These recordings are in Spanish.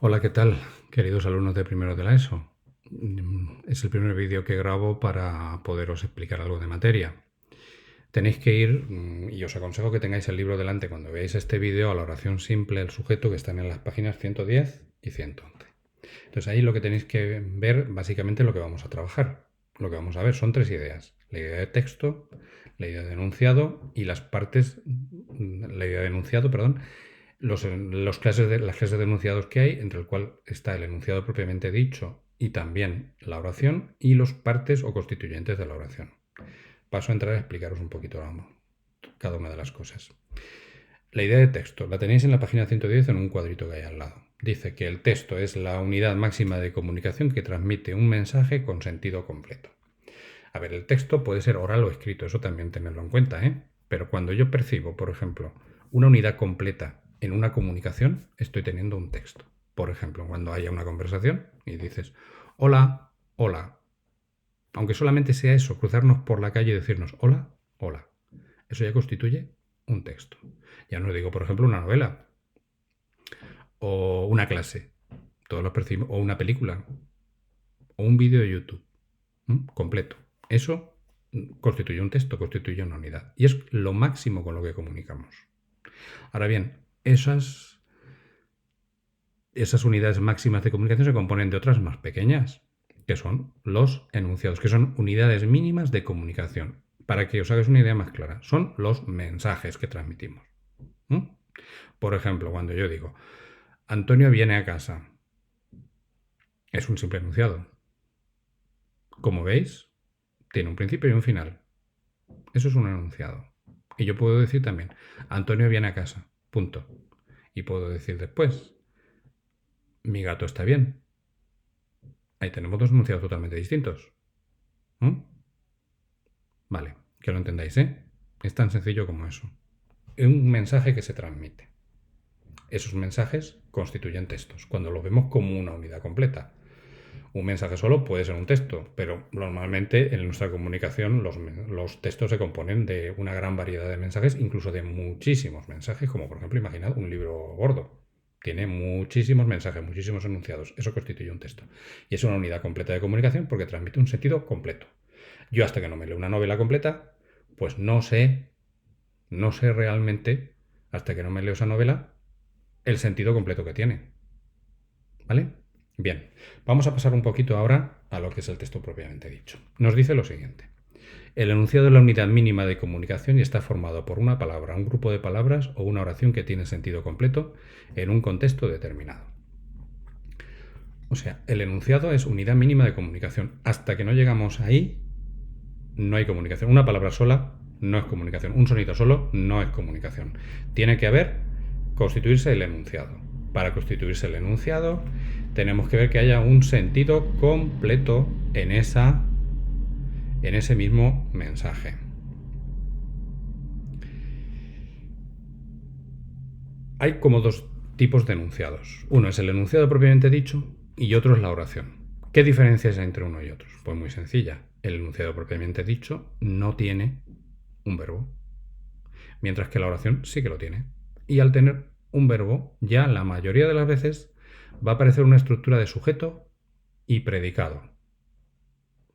Hola, ¿qué tal, queridos alumnos de primero de la ESO? Es el primer vídeo que grabo para poderos explicar algo de materia. Tenéis que ir, y os aconsejo que tengáis el libro delante cuando veáis este vídeo, a la oración simple, el sujeto, que están en las páginas 110 y 111. Entonces ahí lo que tenéis que ver, básicamente, lo que vamos a trabajar. Lo que vamos a ver son tres ideas: la idea de texto, la idea de enunciado y las partes, la idea de enunciado, perdón, las clases de enunciados que hay, entre el cual está el enunciado propiamente dicho y también la oración, y los partes o constituyentes de la oración. Paso a entrar a explicaros un poquito cada una de las cosas. La idea de texto la tenéis en la página 110 en un cuadrito que hay al lado. Dice que el texto es la unidad máxima de comunicación que transmite un mensaje con sentido completo. A ver, el texto puede ser oral o escrito, eso también tenedlo en cuenta, ¿eh? Pero cuando yo percibo, por ejemplo, una unidad completa en una comunicación, estoy teniendo un texto. Por ejemplo, cuando haya una conversación y dices, hola, hola. Aunque solamente sea eso, cruzarnos por la calle y decirnos hola, hola. Eso ya constituye un texto. Ya no digo, por ejemplo, una novela o una clase. Todos lo percibimos. O una película o un vídeo de YouTube completo. Eso constituye un texto, constituye una unidad. Y es lo máximo con lo que comunicamos. Ahora bien, esas unidades máximas de comunicación se componen de otras más pequeñas, que son los enunciados, que son unidades mínimas de comunicación. Para que os hagáis una idea más clara, son los mensajes que transmitimos. Por ejemplo, cuando yo digo, Antonio viene a casa, es un simple enunciado. Como veis, tiene un principio y un final. Eso es un enunciado. Y yo puedo decir también, Antonio viene a casa, punto. Y puedo decir después, mi gato está bien. Ahí tenemos dos enunciados totalmente distintos. Vale, que lo entendáis, ¿eh? Es tan sencillo como eso. Es un mensaje que se transmite. Esos mensajes constituyen textos, cuando lo vemos como una unidad completa. Un mensaje solo puede ser un texto, pero normalmente en nuestra comunicación los textos se componen de una gran variedad de mensajes, incluso de muchísimos mensajes, como por ejemplo, imaginad un libro gordo. Tiene muchísimos mensajes, muchísimos enunciados. Eso constituye un texto. Y es una unidad completa de comunicación porque transmite un sentido completo. Yo hasta que no me leo una novela completa, pues no sé realmente, hasta que no me leo esa novela, el sentido completo que tiene. ¿Vale? Bien, vamos a pasar un poquito ahora a lo que es el texto propiamente dicho. Nos dice lo siguiente. El enunciado es la unidad mínima de comunicación y está formado por una palabra, un grupo de palabras o una oración que tiene sentido completo en un contexto determinado. O sea, el enunciado es unidad mínima de comunicación. Hasta que no llegamos ahí, no hay comunicación. Una palabra sola no es comunicación. Un sonido solo no es comunicación. Tiene que constituirse el enunciado. Para constituirse el enunciado, tenemos que ver que haya un sentido completo en ese mismo mensaje. Hay como dos tipos de enunciados. Uno es el enunciado propiamente dicho y otro es la oración. ¿Qué diferencia hay entre uno y otro? Pues muy sencilla. El enunciado propiamente dicho no tiene un verbo, mientras que la oración sí que lo tiene. Y al tener un verbo, ya la mayoría de las veces va a aparecer una estructura de sujeto y predicado.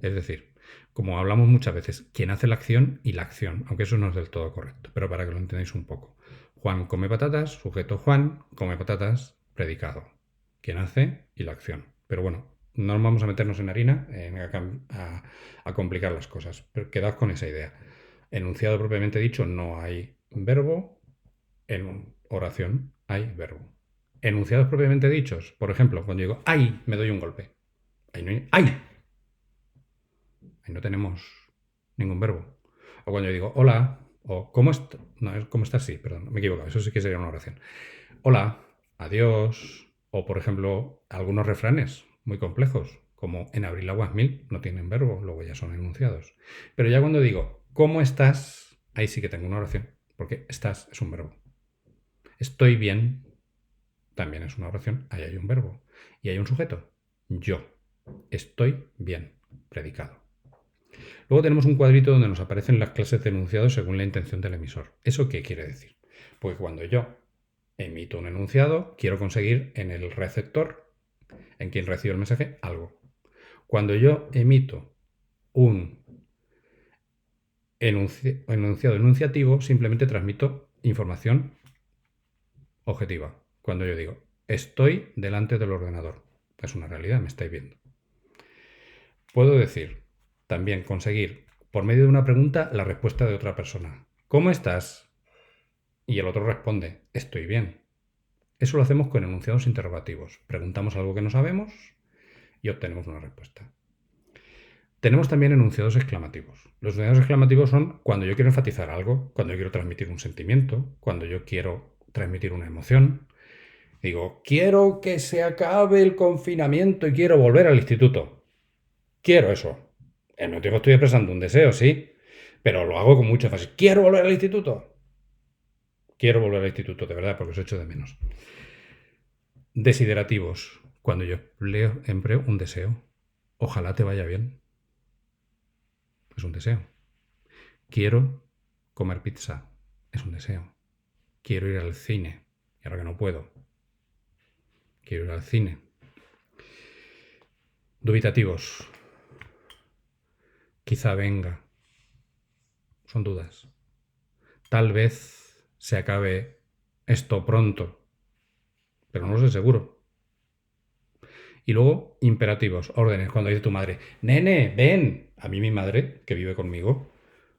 Es decir, como hablamos muchas veces, quien hace la acción y la acción, aunque eso no es del todo correcto, pero para que lo entendáis un poco. Juan come patatas, sujeto Juan, come patatas, predicado. Quien hace y la acción. Pero bueno, no vamos a meternos en harina a complicar las cosas, pero quedad con esa idea. Enunciado propiamente dicho, no hay verbo. En oración hay verbo. Enunciados propiamente dichos, por ejemplo, cuando digo ¡ay! Me doy un golpe. Ahí no hay ¡ay! Ahí no tenemos ningún verbo. O cuando yo digo hola, o ¿cómo estás? No, es ¿cómo estás? Sí, perdón, me he equivocado. Eso sí que sería una oración. Hola, adiós. O por ejemplo, algunos refranes muy complejos, como en abril aguas mil, no tienen verbo, luego ya son enunciados. Pero ya cuando digo ¿cómo estás? Ahí sí que tengo una oración, porque estás es un verbo. Estoy bien también es una oración, ahí hay un verbo. Y hay un sujeto, yo. Estoy bien, predicado. Luego tenemos un cuadrito donde nos aparecen las clases de enunciados según la intención del emisor. ¿Eso qué quiere decir? Porque cuando yo Emito un enunciado, quiero conseguir en el receptor, en quien recibe el mensaje, algo. Cuando yo emito un enunciado enunciativo, simplemente transmito información objetiva. Cuando yo digo, estoy delante del ordenador, es una realidad, me estáis viendo. Puedo decir, también conseguir, por medio de una pregunta, la respuesta de otra persona. ¿Cómo estás? Y el otro responde, estoy bien. Eso lo hacemos con enunciados interrogativos. Preguntamos algo que no sabemos y obtenemos una respuesta. Tenemos también enunciados exclamativos. Los enunciados exclamativos son cuando yo quiero enfatizar algo, cuando yo quiero transmitir un sentimiento, cuando yo quiero transmitir una emoción. Digo, quiero que se acabe el confinamiento y quiero volver al instituto. Quiero eso. En mi tiempo estoy expresando un deseo, sí, pero lo hago con mucho énfasis. ¿Quiero volver al instituto? Quiero volver al instituto, de verdad, porque os echo de menos. Desiderativos. Cuando yo empleo un deseo. Ojalá te vaya bien. Es un deseo. Quiero comer pizza. Es un deseo. Quiero ir al cine. Y ahora que no puedo. Quiero ir al cine. Dubitativos. Quizá venga. Son dudas. Tal vez se acabe esto pronto. Pero no lo sé seguro. Y luego, imperativos, órdenes. Cuando dice tu madre, nene, ven. A mí mi madre, que vive conmigo,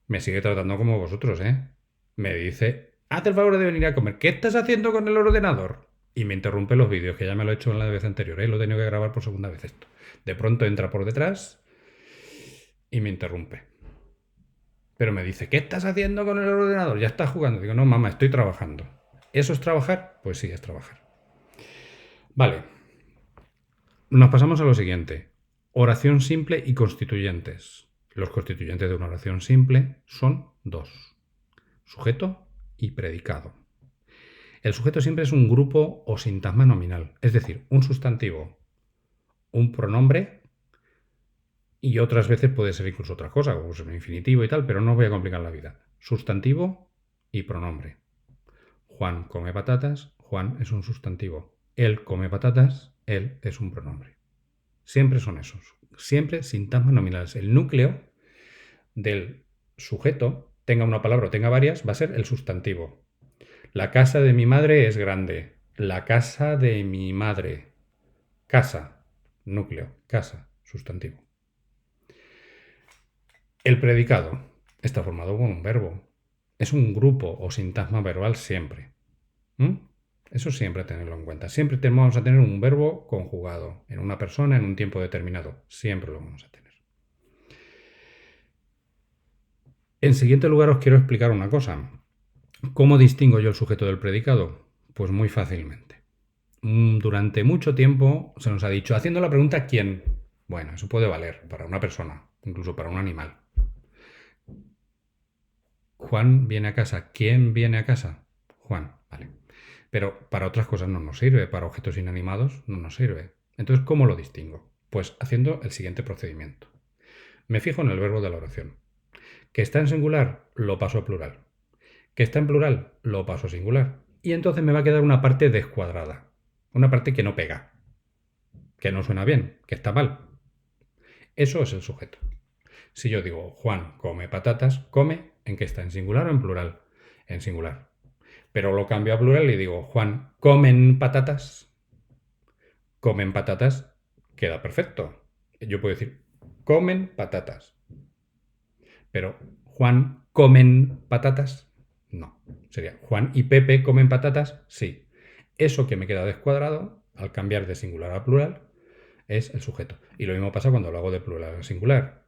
me sigue tratando como vosotros, ¿eh? Me dice, haz el favor de venir a comer. ¿Qué estás haciendo con el ordenador? Y me interrumpe los vídeos, que ya me lo he hecho en la vez anterior, ¿eh? Lo he tenido que grabar por segunda vez esto. De pronto entra por detrás y me interrumpe. Pero me dice, ¿qué estás haciendo con el ordenador? Ya estás jugando. Digo, no, mamá, estoy trabajando. ¿Eso es trabajar? Pues sí, es trabajar. Vale. Nos pasamos a lo siguiente. Oración simple y constituyentes. Los constituyentes de una oración simple son dos. Sujeto y predicado. El sujeto siempre es un grupo o sintagma nominal, es decir, un sustantivo, un pronombre y otras veces puede ser incluso otra cosa, como un infinitivo y tal, pero no os voy a complicar la vida. Sustantivo y pronombre. Juan come patatas, Juan es un sustantivo. Él come patatas, él es un pronombre. Siempre son esos. Siempre sintagmas nominales. El núcleo del sujeto, tenga una palabra o tenga varias, va a ser el sustantivo. La casa de mi madre es grande. La casa de mi madre. Casa, núcleo, casa, sustantivo. El predicado está formado con un verbo. Es un grupo o sintagma verbal siempre. Eso siempre tenerlo en cuenta. Siempre vamos a tener un verbo conjugado en una persona en un tiempo determinado. Siempre lo vamos a tener. En siguiente lugar os quiero explicar una cosa. ¿Cómo distingo yo el sujeto del predicado? Pues muy fácilmente. Durante mucho tiempo se nos ha dicho, haciendo la pregunta ¿quién? Bueno, eso puede valer para una persona, incluso para un animal. Juan viene a casa. ¿Quién viene a casa? Juan, vale. Pero para otras cosas no nos sirve, para objetos inanimados no nos sirve. Entonces, ¿cómo lo distingo? Pues haciendo el siguiente procedimiento. Me fijo en el verbo de la oración. Que está en singular, lo paso a plural. Que está en plural, lo paso a singular. Y entonces me va a quedar una parte descuadrada. Una parte que no pega. Que no suena bien, que está mal. Eso es el sujeto. Si yo digo Juan come patatas, come, ¿en qué está? ¿En singular o en plural? En singular. Pero lo cambio a plural y digo Juan comen patatas. Comen patatas, queda perfecto. Yo puedo decir comen patatas. Pero Juan comen patatas, no. Sería Juan y Pepe comen patatas, sí. Eso que me queda descuadrado, al cambiar de singular a plural, es el sujeto. Y lo mismo pasa cuando lo hago de plural a singular.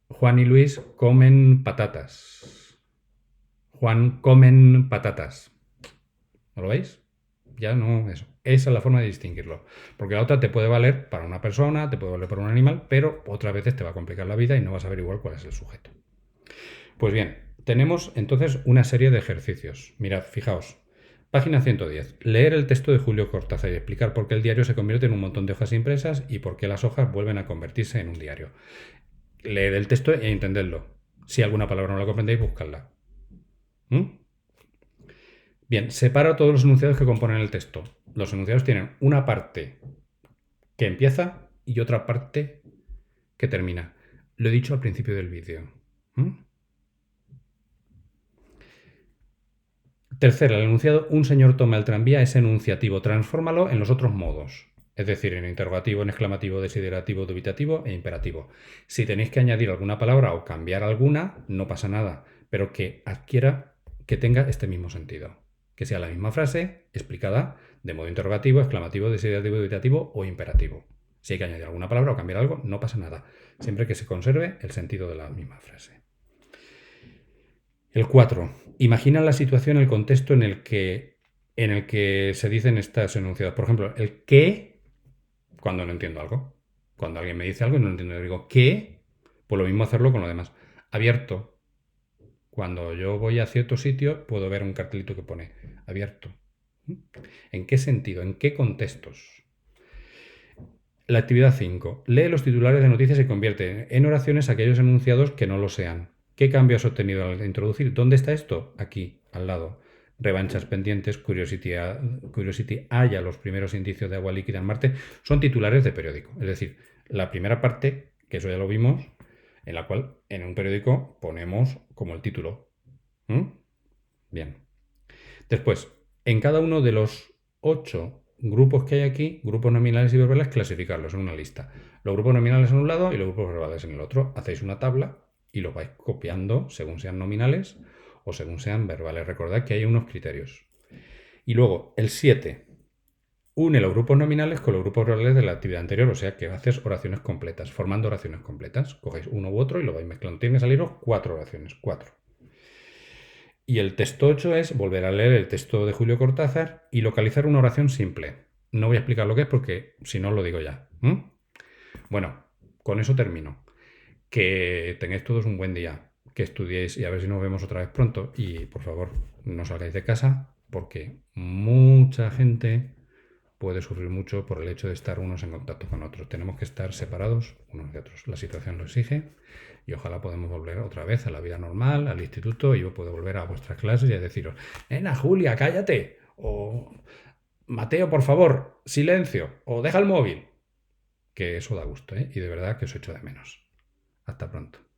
Juan y Luis comen patatas. Juan comen patatas. ¿No lo veis? Ya no eso. Esa es la forma de distinguirlo. Porque la otra te puede valer para una persona, te puede valer para un animal, pero otras veces te va a complicar la vida y no vas a ver igual cuál es el sujeto. Pues bien, tenemos entonces una serie de ejercicios. Mirad, fijaos. Página 110. Leer el texto de Julio Cortázar y explicar por qué el diario se convierte en un montón de hojas impresas y por qué las hojas vuelven a convertirse en un diario. Leed el texto e entendedlo. Si alguna palabra no la comprendéis, buscadla. Bien, separa todos los enunciados que componen el texto. Los enunciados tienen una parte que empieza y otra parte que termina. Lo he dicho al principio del vídeo. Tercera, el enunciado un señor toma el tranvía es enunciativo. Transfórmalo en los otros modos. Es decir, en interrogativo, en exclamativo, desiderativo, dubitativo e imperativo. Si tenéis que añadir alguna palabra o cambiar alguna, no pasa nada, pero que adquiera, que tenga este mismo sentido. Que sea la misma frase explicada de modo interrogativo, exclamativo, desiderativo, dubitativo o imperativo. Si hay que añadir alguna palabra o cambiar algo, no pasa nada, siempre que se conserve el sentido de la misma frase. El 4. Imagina la situación, el contexto en el que se dicen estas enunciados. Por ejemplo, el qué, cuando no entiendo algo. Cuando alguien me dice algo y no lo entiendo, digo ¿qué? Pues lo mismo hacerlo con lo demás. Abierto. Cuando yo voy a cierto sitio, puedo ver un cartelito que pone abierto. ¿En qué sentido? ¿En qué contextos? La actividad 5. Lee los titulares de noticias y convierte en oraciones aquellos enunciados que no lo sean. ¿Qué cambio has obtenido al introducir? ¿Dónde está esto? Aquí, al lado. Revanchas pendientes, Curiosity halla los primeros indicios de agua líquida en Marte, son titulares de periódico. Es decir, la primera parte, que eso ya lo vimos, en la cual en un periódico ponemos como el título. Bien. Después, en cada uno de los 8 grupos que hay aquí, grupos nominales y verbales, clasificarlos en una lista. Los grupos nominales en un lado y los grupos verbales en el otro. Hacéis una tabla y lo vais copiando según sean nominales o según sean verbales. Recordad que hay unos criterios. Y luego, el 7. Une los grupos nominales con los grupos verbales de la actividad anterior, o sea que haces oraciones completas, formando oraciones completas. Cogéis uno u otro y lo vais mezclando. Tienen que saliros 4 oraciones, 4. Y el texto 8 es volver a leer el texto de Julio Cortázar y localizar una oración simple. No voy a explicar lo que es porque si no lo digo ya. Bueno, con eso termino. Que tengáis todos un buen día, que estudiéis y a ver si nos vemos otra vez pronto. Y por favor, no salgáis de casa porque mucha gente puede sufrir mucho por el hecho de estar unos en contacto con otros. Tenemos que estar separados unos de otros. La situación lo exige y ojalá podamos volver otra vez a la vida normal, al instituto, y yo puedo volver a vuestras clases y a deciros, nena, Julia, cállate, o Mateo, por favor, silencio, o deja el móvil. Que eso da gusto, ¿eh? Y de verdad que os echo de menos. Hasta pronto.